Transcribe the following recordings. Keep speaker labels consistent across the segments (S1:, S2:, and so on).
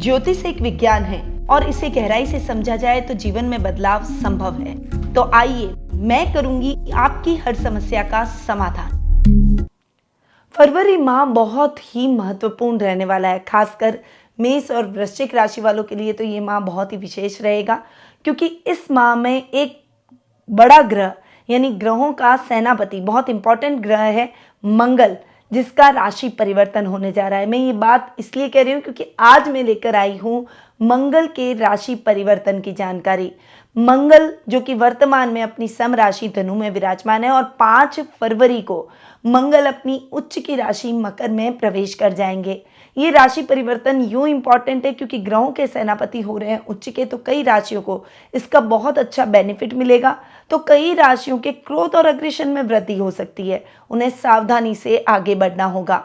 S1: ज्योतिष एक विज्ञान है और इसे गहराई से समझा जाए तो जीवन में बदलाव संभव है। तो आइए मैं करूंगी आपकी हर समस्या का समाधान। फरवरी माह बहुत ही महत्वपूर्ण रहने वाला है, खासकर मेष और वृश्चिक राशि वालों के लिए तो ये माह बहुत ही विशेष रहेगा, क्योंकि इस माह में एक बड़ा ग्रह यानी ग्रहों का सेनापति, बहुत इंपॉर्टेंट ग्रह है मंगल, जिसका राशि परिवर्तन होने जा रहा है। मैं ये बात इसलिए कह रही हूँ क्योंकि आज मैं लेकर आई हूँ मंगल के राशि परिवर्तन की जानकारी। मंगल जो कि वर्तमान में अपनी सम राशि धनु में विराजमान है और 5 फरवरी को मंगल अपनी उच्च की राशि मकर में प्रवेश कर जाएंगे। ये राशि परिवर्तन यूं इंपॉर्टेंट है क्योंकि ग्रहों के सेनापति हो रहे हैं उच्च के, तो कई राशियों को इसका बहुत अच्छा बेनिफिट मिलेगा। तो कई राशियों के क्रोध और अग्रेशन में वृद्धि हो सकती है, उन्हें सावधानी से आगे बढ़ना होगा।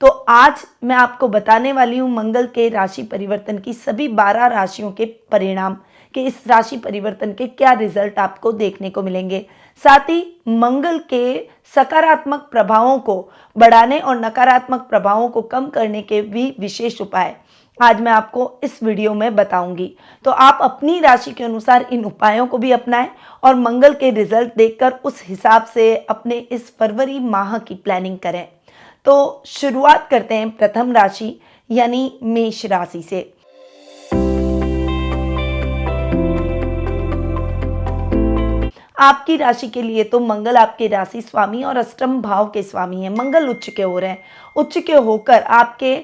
S1: तो आज मैं आपको बताने वाली हूँ मंगल के राशि परिवर्तन की सभी 12 राशियों के परिणाम, कि इस राशि परिवर्तन के क्या रिजल्ट आपको देखने को मिलेंगे। साथ ही मंगल के सकारात्मक प्रभावों को बढ़ाने और नकारात्मक प्रभावों को कम करने के भी विशेष उपाय आज मैं आपको इस वीडियो में बताऊंगी। तो आप अपनी राशि के अनुसार इन उपायों को भी अपनाएं और मंगल के रिजल्ट देखकर उस हिसाब से अपने इस फरवरी माह की प्लानिंग करें। तो शुरुआत करते हैं प्रथम राशि यानी मेष राशि से। आपकी राशि के लिए तो मंगल आपके राशि स्वामी और अष्टम भाव के स्वामी हैं। मंगल उच्च के हो रहे हैं, उच्च के होकर आपके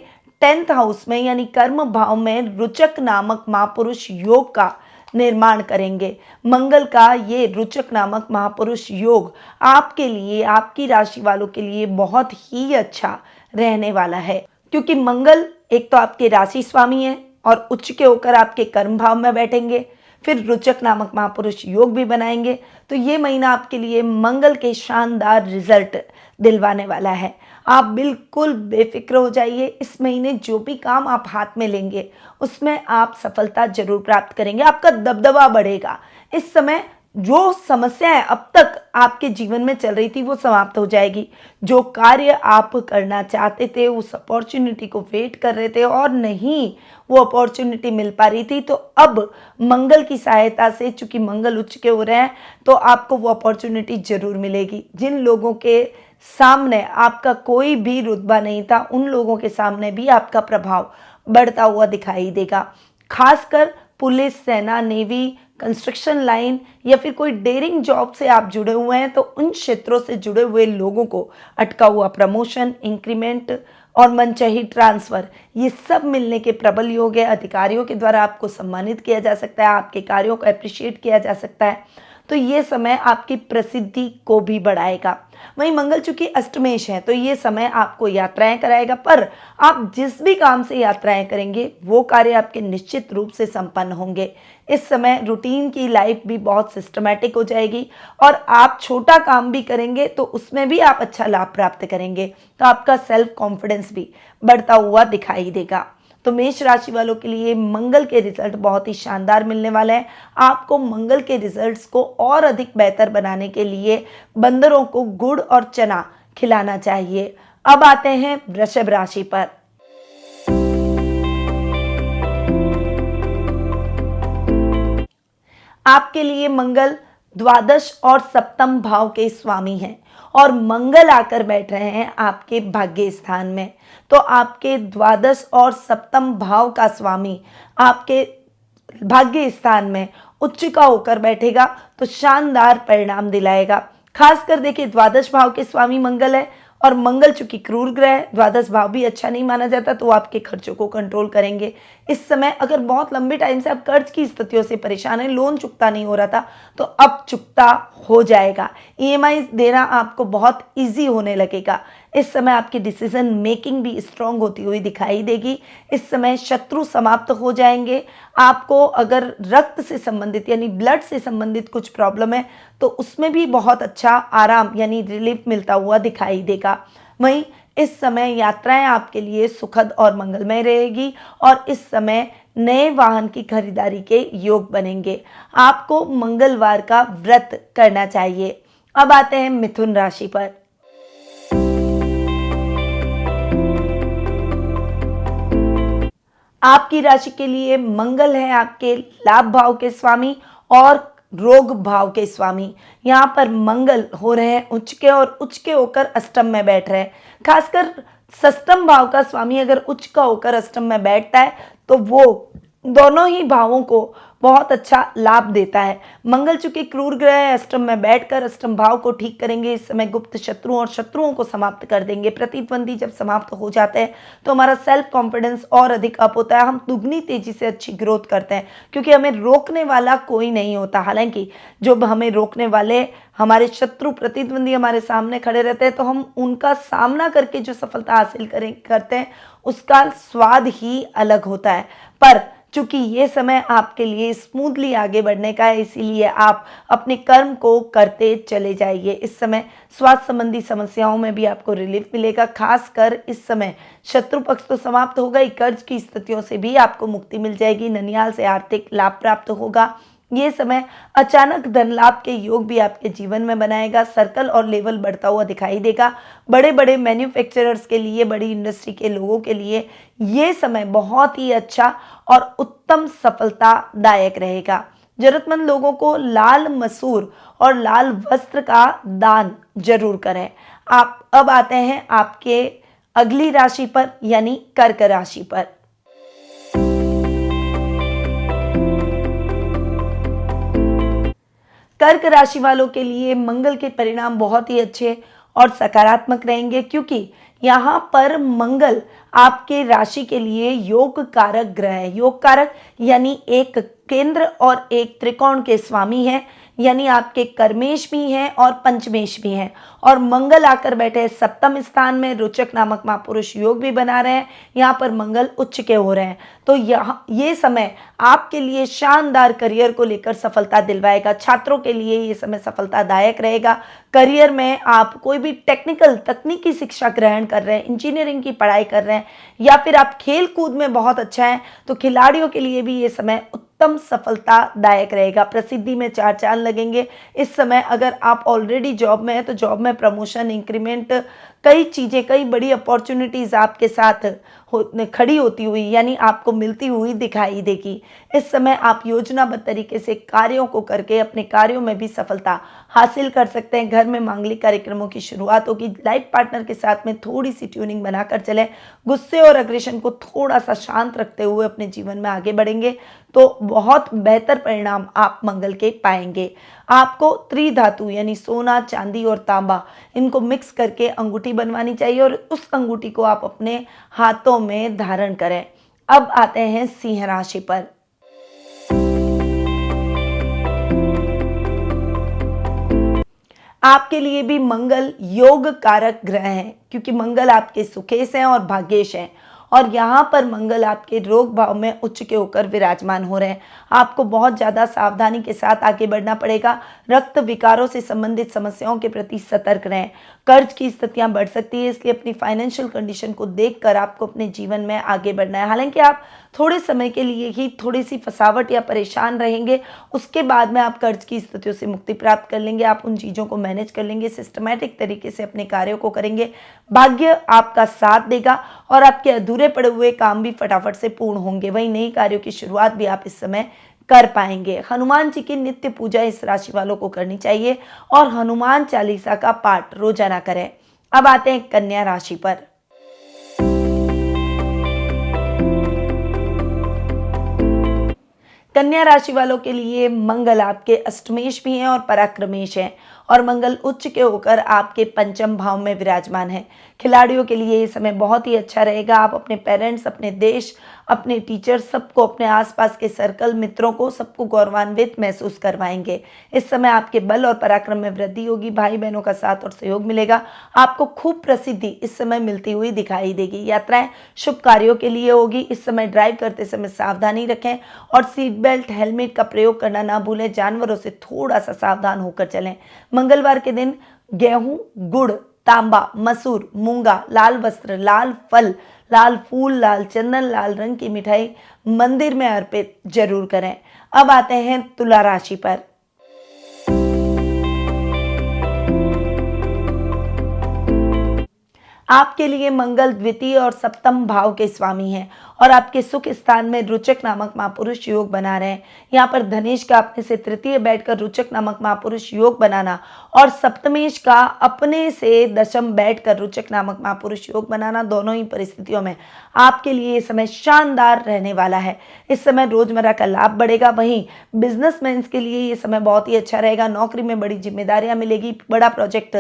S1: 10th हाउस में यानी कर्म भाव में रुचक नामक महापुरुष योग का निर्माण करेंगे। मंगल का ये रुचक नामक महापुरुष योग आपके लिए, आपकी राशि वालों के लिए बहुत ही अच्छा रहने वाला है, क्योंकि मंगल एक तो आपके राशि स्वामी है और उच्च के होकर आपके कर्म भाव में बैठेंगे, फिर रुचक नामक महापुरुष योग भी बनाएंगे। तो ये महीना आपके लिए मंगल के शानदार रिजल्ट दिलवाने वाला है। आप बिल्कुल बेफिक्र हो जाइए। इस महीने जो भी काम आप हाथ में लेंगे उसमें आप सफलता जरूर प्राप्त करेंगे, आपका दबदबा बढ़ेगा। इस समय जो समस्याएं अब तक आपके जीवन में चल रही थी वो समाप्त हो जाएगी। जो कार्य आप करना चाहते थे, उस अपॉर्चुनिटी को वेट कर रहे थे और नहीं वो अपॉर्चुनिटी मिल पा रही थी, तो अब मंगल की सहायता से, चूंकि मंगल उच्च के हो रहे हैं, तो आपको वो अपॉर्चुनिटी जरूर मिलेगी। जिन लोगों के सामने आपका कोई भी रुतबा नहीं था, उन लोगों के सामने भी आपका प्रभाव बढ़ता हुआ दिखाई देगा। खासकर पुलिस, सेना, नेवी, कंस्ट्रक्शन लाइन या फिर कोई डेयरिंग जॉब से आप जुड़े हुए हैं, तो उन क्षेत्रों से जुड़े हुए लोगों को अटका हुआ प्रमोशन, इंक्रीमेंट और मनचाही ट्रांसफर, ये सब मिलने के प्रबल योग है। अधिकारियों के द्वारा आपको सम्मानित किया जा सकता है, आपके कार्यों को अप्रिशिएट किया जा सकता है। तो ये समय आपकी प्रसिद्धि को भी बढ़ाएगा। वहीं मंगल चूंकि अष्टमेश है, तो ये समय आपको यात्राएं कराएगा, पर आप जिस भी काम से यात्राएं करेंगे वो कार्य आपके निश्चित रूप से संपन्न होंगे। इस समय रूटीन की लाइफ भी बहुत सिस्टमैटिक हो जाएगी और आप छोटा काम भी करेंगे तो उसमें भी आप अच्छा लाभ प्राप्त करेंगे। तो आपका सेल्फ कॉन्फिडेंस भी बढ़ता हुआ दिखाई देगा। तो मेष राशि वालों के लिए मंगल के रिजल्ट बहुत ही शानदार मिलने वाले हैं। आपको मंगल के रिजल्ट्स को और अधिक बेहतर बनाने के लिए बंदरों को गुड़ और चना खिलाना चाहिए। अब आते हैं वृषभ राशि पर। आपके लिए मंगल द्वादश और सप्तम भाव के स्वामी हैं और मंगल आकर बैठ रहे हैं आपके भाग्य स्थान में। तो आपके द्वादश और सप्तम भाव का स्वामी आपके भाग्य स्थान में उच्च का होकर बैठेगा, तो शानदार परिणाम दिलाएगा। खासकर देखिए, द्वादश भाव के स्वामी मंगल है और मंगल चूंकि क्रूर ग्रह है, द्वादश भाव भी अच्छा नहीं माना जाता, तो आपके खर्चों को कंट्रोल करेंगे। इस समय अगर बहुत लंबे टाइम से आप कर्ज की स्थितियों से परेशान हैं, लोन चुकता नहीं हो रहा था, तो अब चुकता हो जाएगा। ईएमआई देना आपको बहुत इजी होने लगेगा। इस समय आपकी डिसीजन मेकिंग भी स्ट्रांग होती हुई दिखाई देगी। इस समय शत्रु समाप्त हो जाएंगे। आपको अगर रक्त से संबंधित यानी ब्लड से संबंधित कुछ प्रॉब्लम है, तो उसमें भी बहुत अच्छा आराम यानी रिलीफ मिलता हुआ दिखाई देगा। वहीं इस समय यात्राएं आपके लिए सुखद और मंगलमय रहेगी और इस समय नए वाहन की खरीदारी के योग बनेंगे। आपको मंगलवार का व्रत करना चाहिए। अब आते हैं मिथुन राशि पर। आपकी राशि के लिए मंगल है आपके लाभ भाव के स्वामी और रोग भाव के स्वामी। यहाँ पर मंगल हो रहे हैं उच्च के और उच्च के होकर अष्टम में बैठ रहे हैं। खासकर सप्तम भाव का स्वामी अगर उच्च का होकर अष्टम में बैठता है तो वो दोनों ही भावों को बहुत अच्छा लाभ देता है। मंगल चूंकि क्रूर ग्रह है, अष्टम में बैठकर अष्टम भाव को ठीक करेंगे। इस समय गुप्त शत्रुओं और शत्रुओं को समाप्त कर देंगे। प्रतिद्वंदी जब समाप्त हो जाते हैं तो हमारा सेल्फ कॉन्फिडेंस और अधिक अप होता है। हम दुगनी तेजी से अच्छी ग्रोथ करते हैं क्योंकि हमें रोकने वाला कोई नहीं होता। हालांकि जो हमें रोकने वाले हमारे शत्रु प्रतिद्वंदी हमारे सामने खड़े रहते हैं तो हम उनका सामना करके जो सफलता हासिल करते हैं उसका स्वाद ही अलग होता है। पर चूंकि ये समय आपके लिए स्मूथली आगे बढ़ने का है, इसीलिए आप अपने कर्म को करते चले जाइए। इस समय स्वास्थ्य संबंधी समस्याओं में भी आपको रिलीफ मिलेगा। खासकर इस समय शत्रु पक्ष तो समाप्त होगा ही, कर्ज की स्थितियों से भी आपको मुक्ति मिल जाएगी। ननिहाल से आर्थिक लाभ प्राप्त होगा। ये समय अचानक धन लाभ के योग भी आपके जीवन में बनाएगा। सर्कल और लेवल बढ़ता हुआ दिखाई देगा। बड़े बड़े मैन्युफैक्चरर्स के लिए, बड़ी इंडस्ट्री के लोगों के लिए ये समय बहुत ही अच्छा और उत्तम सफलतादायक रहेगा। जरूरतमंद लोगों को लाल मसूर और लाल वस्त्र का दान जरूर करें। आप अब आते हैं आपके अगली राशि पर यानी कर्क राशि पर। कर्क राशि वालों के लिए मंगल के परिणाम बहुत ही अच्छे और सकारात्मक रहेंगे क्योंकि यहाँ पर मंगल आपके राशि के लिए योग कारक ग्रह है। योग कारक यानी एक केंद्र और एक त्रिकोण के स्वामी हैं, यानी आपके कर्मेश भी हैं और पंचमेश भी हैं। और मंगल आकर बैठे सप्तम स्थान में, रोचक नामक महापुरुष योग भी बना रहे हैं। यहाँ पर मंगल उच्च के हो रहे हैं तो ये समय आपके लिए शानदार करियर को लेकर सफलता दिलवाएगा। छात्रों के लिए ये समय सफलतादायक रहेगा। करियर में आप कोई भी टेक्निकल तकनीकी शिक्षा ग्रहण कर रहे हैं, इंजीनियरिंग की पढ़ाई कर रहे हैं या फिर आप खेल कूद में बहुत अच्छा हैं तो खिलाड़ियों के लिए भी ये समय उत्तम सफलतादायक रहेगा। प्रसिद्धि में चार चांद लगेंगे। इस समय अगर आप ऑलरेडी जॉब में हैं तो जॉब में प्रमोशन, इंक्रीमेंट, कई चीज़ें, कई बड़ी अपॉर्चुनिटीज़ आपके साथ खड़ी होती हुई यानी आपको मिलती हुई दिखाई देगी। इस समय आप योजनाबद्ध तरीके से कार्यों को करके अपने कार्यों में भी सफलता हासिल कर सकते हैं। घर में मांगलिक कार्यक्रमों की शुरुआत होगी। लाइफ पार्टनर के साथ में थोड़ी सी ट्यूनिंग बनाकर चलें। गुस्से और अग्रेशन को थोड़ा सा शांत रखते हुए अपने जीवन में आगे बढ़ेंगे तो बहुत बेहतर परिणाम आप मंगल के पाएंगे। आपको त्रिधातु यानी सोना, चांदी और तांबा इनको मिक्स करके अंगूठी बनवानी चाहिए और उस अंगूठी को आप अपने हाथों में धारण करें। अब आते हैं सिंह राशि पर। आपके लिए भी मंगल योग कारक ग्रह है क्योंकि मंगल आपके सुखेश हैं और भाग्येश हैं और यहाँ पर मंगल आपके रोग भाव में उच्च के होकर विराजमान हो रहे हैं। आपको बहुत ज़्यादा सावधानी के साथ आगे बढ़ना पड़ेगा। रक्त विकारों से संबंधित समस्याओं के प्रति सतर्क रहें। कर्ज की स्थितियां बढ़ सकती है, इसलिए अपनी फाइनेंशियल कंडीशन को देखकर आपको अपने जीवन में आगे बढ़ना है। हालांकि आप थोड़े समय के लिए ही थोड़ी सी फंसावट या परेशान रहेंगे, उसके बाद में आप कर्ज की स्थितियों से मुक्ति प्राप्त कर लेंगे। आप उन चीज़ों को मैनेज कर लेंगे, सिस्टमैटिक तरीके से अपने कार्यों को करेंगे। भाग्य आपका साथ देगा और आपके अधूरे पड़े हुए काम भी फटाफट से पूर्ण होंगे। वहीं नई कार्यों की शुरुआत भी आप इस समय कर पाएंगे। हनुमान जी की नित्य पूजा इस राशि वालों को करनी चाहिए और हनुमान चालीसा का पाठ रोजाना करें। अब आते हैं कन्या राशि पर। कन्या राशि वालों के लिए मंगल आपके अष्टमेश भी हैं और पराक्रमेश हैं और मंगल उच्च के होकर आपके पंचम भाव में विराजमान है। खिलाड़ियों के लिए ये समय बहुत ही अच्छा रहेगा। आप अपने पेरेंट्स, अपने देश, अपने टीचर, सबको, अपने आसपास के सर्कल, मित्रों को, सबको गौरवान्वित महसूस करवाएंगे। इस समय आपके बल और पराक्रम में वृद्धि होगी। भाई बहनों का साथ और सहयोग मिलेगा। आपको खूब प्रसिद्धि इस समय मिलती हुई दिखाई देगी। यात्राएं शुभ कार्यों के लिए होगी। इस समय ड्राइव करते समय सावधानी रखें और सीट बेल्ट, हेलमेट का प्रयोग करना ना भूलें। जानवरों से थोड़ा सा सावधान होकर चलें। मंगलवार के दिन गेहूं, गुड़, तांबा, मसूर, मूंगा, लाल वस्त्र, लाल फल, लाल फूल, लाल चंदन, लाल रंग की मिठाई मंदिर में अर्पित जरूर करें। अब आते हैं तुला राशि पर। आपके लिए मंगल द्वितीय और सप्तम भाव के स्वामी हैं और आपके सुख स्थान में रुचक नामक महापुरुष योग बना रहे हैं। यहाँ पर धनेश का अपने से तृतीय बैठकर रुचक नामक महापुरुष योग बनाना और सप्तमेश का अपने से दशम बैठकर रुचक नामक महापुरुष योग बनाना, दोनों ही परिस्थितियों में आपके लिए ये समय शानदार रहने वाला है। इस समय रोजमर्रा का लाभ बढ़ेगा। वहीं बिजनेसमैन के लिए ये समय बहुत ही अच्छा रहेगा। नौकरी में बड़ी जिम्मेदारियां मिलेगी, बड़ा प्रोजेक्ट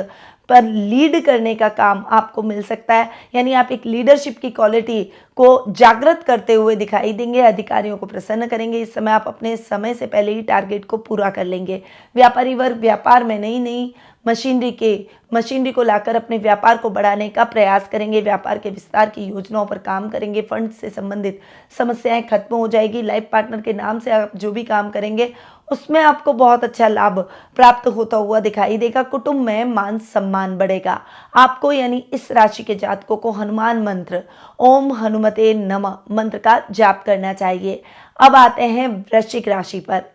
S1: पर लीड करने का काम आपको मिल सकता है, यानी आप एक लीडरशिप की क्वालिटी को जागृत करते हुए दिखाई देंगे, अधिकारियों को प्रसन्न करेंगे। इस समय आप अपने समय से पहले ही टारगेट को पूरा कर लेंगे। व्यापारी वर्ग व्यापार में नई नई मशीनरी को लाकर अपने व्यापार को बढ़ाने का प्रयास करेंगे, व्यापार के विस्तार की योजनाओं पर काम करेंगे। फंड से संबंधित समस्याएं खत्म हो जाएगी। लाइफ पार्टनर के नाम से आप जो भी काम करेंगे उसमें आपको बहुत अच्छा लाभ प्राप्त होता हुआ दिखाई देगा। कुटुंब में मान सम्मान बढ़ेगा। आपको यानी इस राशि के जातकों को हनुमान मंत्र ओम हनुमते नमः मंत्र का जाप करना चाहिए। अब आते हैं वृश्चिक राशि पर।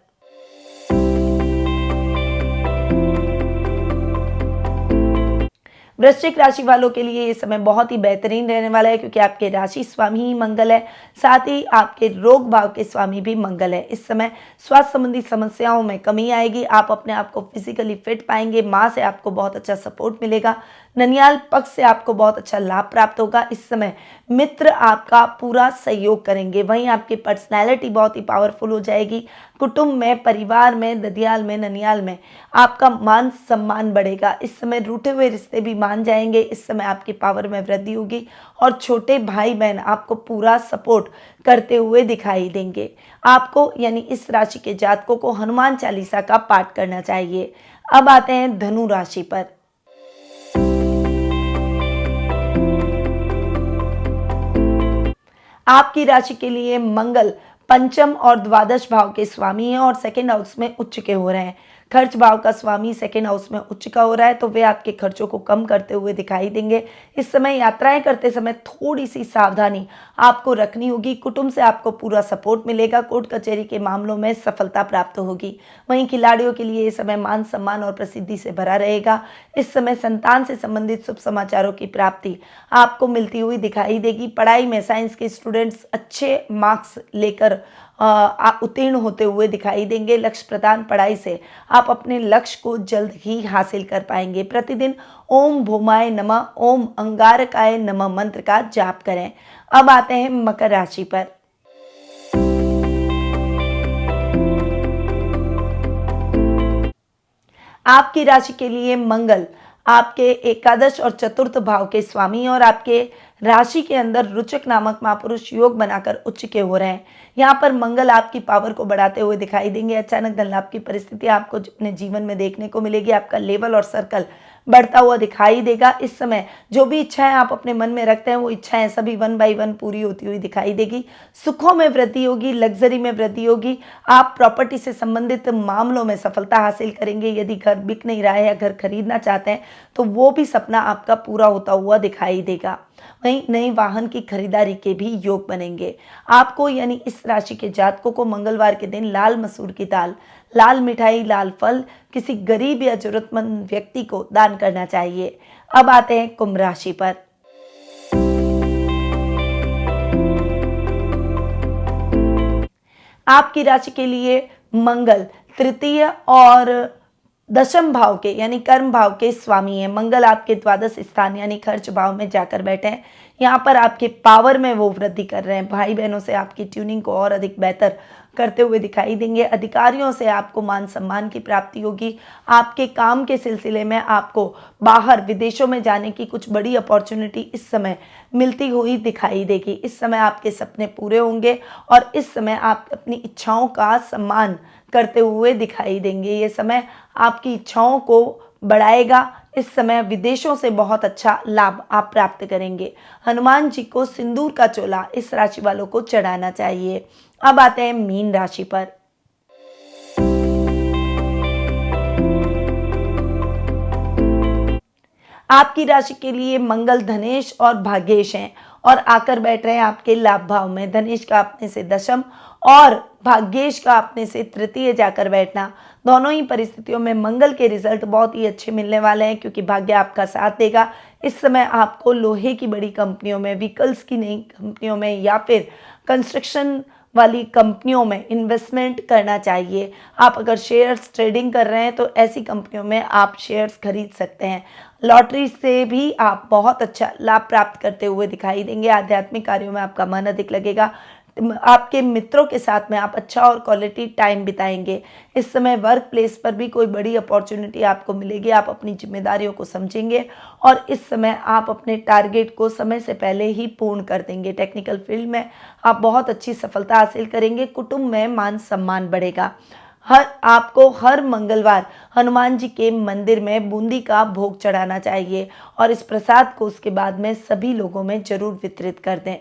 S1: वृश्चिक राशि वालों के लिए ये समय बहुत ही बेहतरीन रहने वाला है, क्योंकि आपके राशि स्वामी ही मंगल है, साथ ही आपके रोग भाव के स्वामी भी मंगल है। इस समय स्वास्थ्य संबंधी समस्याओं में कमी आएगी। आप अपने आप को फिजिकली फिट पाएंगे। माँ से आपको बहुत अच्छा सपोर्ट मिलेगा। ननियाल पक्ष से आपको बहुत अच्छा लाभ प्राप्त होगा। इस समय मित्र आपका पूरा सहयोग करेंगे। वहीं आपकी पर्सनैलिटी बहुत ही पावरफुल हो जाएगी। कुटुंब में, परिवार में, ददियाल में, ननियाल में आपका मान सम्मान बढ़ेगा। इस समय रूठे हुए रिश्ते भी मान जाएंगे। इस समय आपकी पावर में वृद्धि होगी और छोटे भाई बहन आपको पूरा सपोर्ट करते हुए दिखाई देंगे। आपको यानी इस राशि के जातकों को हनुमान चालीसा का पाठ करना चाहिए। अब आते हैं धनु राशि पर। आपकी राशि के लिए मंगल पंचम और द्वादश भाव के स्वामी हैं और सेकेंड हाउस में उच्च के हो रहे हैं। खर्च भाव का स्वामी सेकेंड हाउस में उच्च का हो रहा है, तो वे आपके खर्चों को कम करते हुए दिखाई देंगे। इस समय यात्राएं करते समय थोड़ी सी सावधानी आपको रखनी होगी। कुटुंब से आपको पूरा सपोर्ट मिलेगा। कोर्ट कचहरी के मामलों में सफलता प्राप्त होगी। वहीं खिलाड़ियों के लिए ये समय मान सम्मान और प्रसिद्धि से भरा रहेगा। इस समय संतान से संबंधित शुभ समाचारों की प्राप्ति आपको मिलती हुई दिखाई देगी। पढ़ाई में साइंस के स्टूडेंट्स अच्छे मार्क्स लेकर उत्तीर्ण होते हुए दिखाई देंगे। लक्ष्य प्रदान पढ़ाई से आप अपने लक्ष्य को जल्द ही हासिल कर पाएंगे। प्रतिदिन ओम भूमाय नमः, ओम अंगारकाय नमः मंत्र का जाप करें। अब आते हैं मकर राशि पर। आपकी राशि के लिए मंगल आपके एकादश और चतुर्थ भाव के स्वामी और आपके राशि के अंदर रुचक नामक महापुरुष योग बनाकर उच्च के हो रहे हैं। यहाँ पर मंगल आपकी पावर को बढ़ाते हुए दिखाई देंगे। अचानक धन लाभ की परिस्थिति आपको अपने जीवन में देखने को मिलेगी। आपका लेवल और सर्कल बढ़ता हुआ दिखाई देगा। इस समय जो भी इच्छाएं आप अपने मन में रखते हैं वो इच्छाएं सभी 1 बाय 1 पूरी होती हुई दिखाई देगी। सुखों में वृद्धि होगी, लग्जरी में वृद्धि होगी। आप प्रॉपर्टी से संबंधित मामलों में सफलता हासिल करेंगे। यदि घर बिक नहीं रहा है या घर खरीदना चाहते हैं तो वो भी सपना आपका पूरा होता हुआ दिखाई देगा। वहीं नए वाहन की खरीदारी के भी योग बनेंगे। आपको यानी इस राशि के जातकों को मंगलवार के दिन लाल मसूर की दाल, लाल मिठाई, लाल फल किसी गरीब या जरूरतमंद व्यक्ति को दान करना चाहिए। अब आते हैं कुंभ राशि पर। आपकी राशि के लिए मंगल तृतीय और दशम भाव के यानी कर्म भाव के स्वामी है। मंगल आपके द्वादश स्थान यानी खर्च भाव में जाकर बैठे हैं। यहाँ पर आपके पावर में वो वृद्धि कर रहे हैं। भाई बहनों से आपकी ट्यूनिंग को और अधिक बेहतर करते हुए दिखाई देंगे। अधिकारियों से आपको मान सम्मान की प्राप्ति होगी। आपके काम के सिलसिले में आपको बाहर विदेशों में जाने की कुछ बड़ी अपॉर्चुनिटी इस समय मिलती हुई दिखाई देगी। इस समय आपके सपने पूरे होंगे और इस समय आप अपनी इच्छाओं का सम्मान करते हुए दिखाई देंगे। ये समय आपकी इच्छाओं को बढ़ाएगा। इस समय विदेशों से बहुत अच्छा लाभ आप प्राप्त करेंगे। हनुमान जी को सिंदूर का चोला इस राशि वालों को चढ़ाना चाहिए। अब आते हैं मीन राशि पर। आपकी राशि के लिए मंगल धनेश और भाग्येश हैं और आकर बैठ रहे हैं आपके लाभ भाव में। धनेश का अपने से दशम और भाग्येश का अपने से तृतीय जाकर बैठना, दोनों ही परिस्थितियों में मंगल के रिजल्ट बहुत ही अच्छे मिलने वाले हैं, क्योंकि भाग्य आपका साथ देगा। इस समय आपको लोहे की बड़ी कंपनियों में, व्हीकल्स की नई कंपनियों में या फिर कंस्ट्रक्शन वाली कंपनियों में इन्वेस्टमेंट करना चाहिए। आप अगर शेयर्स ट्रेडिंग कर रहे हैं तो ऐसी कंपनियों में आप शेयर्स खरीद सकते हैं। लॉटरी से भी आप बहुत अच्छा लाभ प्राप्त करते हुए दिखाई देंगे। आध्यात्मिक कार्यों में आपका मन अधिक लगेगा। आपके मित्रों के साथ में आप अच्छा और क्वालिटी टाइम बिताएंगे। इस समय वर्क प्लेस पर भी कोई बड़ी अपॉर्चुनिटी आपको मिलेगी। आप अपनी जिम्मेदारियों को समझेंगे और इस समय आप अपने टारगेट को समय से पहले ही पूर्ण कर देंगे। टेक्निकल फील्ड में आप बहुत अच्छी सफलता हासिल करेंगे। कुटुंब में मान सम्मान बढ़ेगा। आपको हर मंगलवार हनुमान जी के मंदिर में बूंदी का भोग चढ़ाना चाहिए और इस प्रसाद को उसके बाद में सभी लोगों में जरूर वितरित कर दें।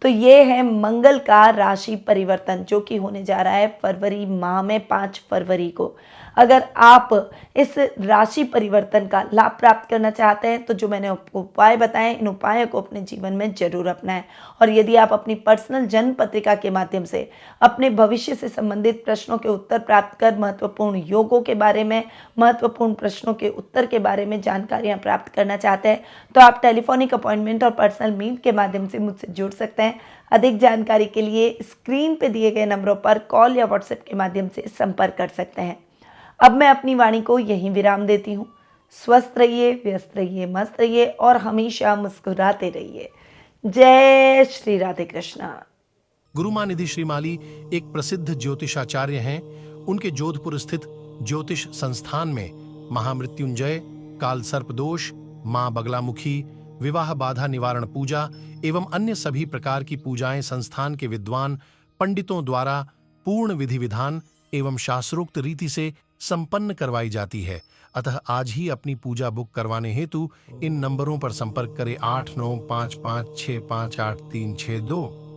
S1: तो ये है मंगल का राशि परिवर्तन जो कि होने जा रहा है फरवरी माह में 5 फरवरी को। अगर आप इस राशि परिवर्तन का लाभ प्राप्त करना चाहते हैं तो जो मैंने आपको उपाय बताए, इन उपायों को अपने जीवन में जरूर अपनाएं। और यदि आप अपनी पर्सनल जन्म पत्रिका के माध्यम से अपने भविष्य से संबंधित प्रश्नों के उत्तर प्राप्त कर महत्वपूर्ण योगों के बारे में, महत्वपूर्ण प्रश्नों के उत्तर के बारे में जानकारियां प्राप्त करना चाहते हैं तो आप टेलीफोनिक अपॉइंटमेंट और पर्सनल मीट के माध्यम से मुझसे जुड़ सकते हैं। अधिक जानकारी के लिए स्क्रीन पे दिए गए नंबरों पर कॉल या व्हाट्सएप के माध्यम से संपर्क कर सकते हैं। अब मैं अपनी वाणी को यहीं विराम देती हूँ। स्वस्थ रहिए, व्यस्त रहिए, मस्त रहिए और हमेशा मुस्कुराते रहिए। जय श्री राधे कृष्णा।
S2: गुरुमानिधि श्रीमाली एक प्रसिद्ध ज्योतिषाचार्य हैं। उनके जोधपुर स्थित ज्योतिष संस्थान में महामृत्युंजय, काल सर्प दोष, मां बगलामुखी, विवाह बाधा निवारण पूजा एवं अन्य सभी प्रकार की पूजाएं संस्थान के विद्वान पंडितों द्वारा पूर्ण विधि विधान एवं शास्त्रोक्त रीति से संपन्न करवाई जाती है। अतः आज ही अपनी पूजा बुक करवाने हेतु इन नंबरों पर संपर्क करें 8955658362।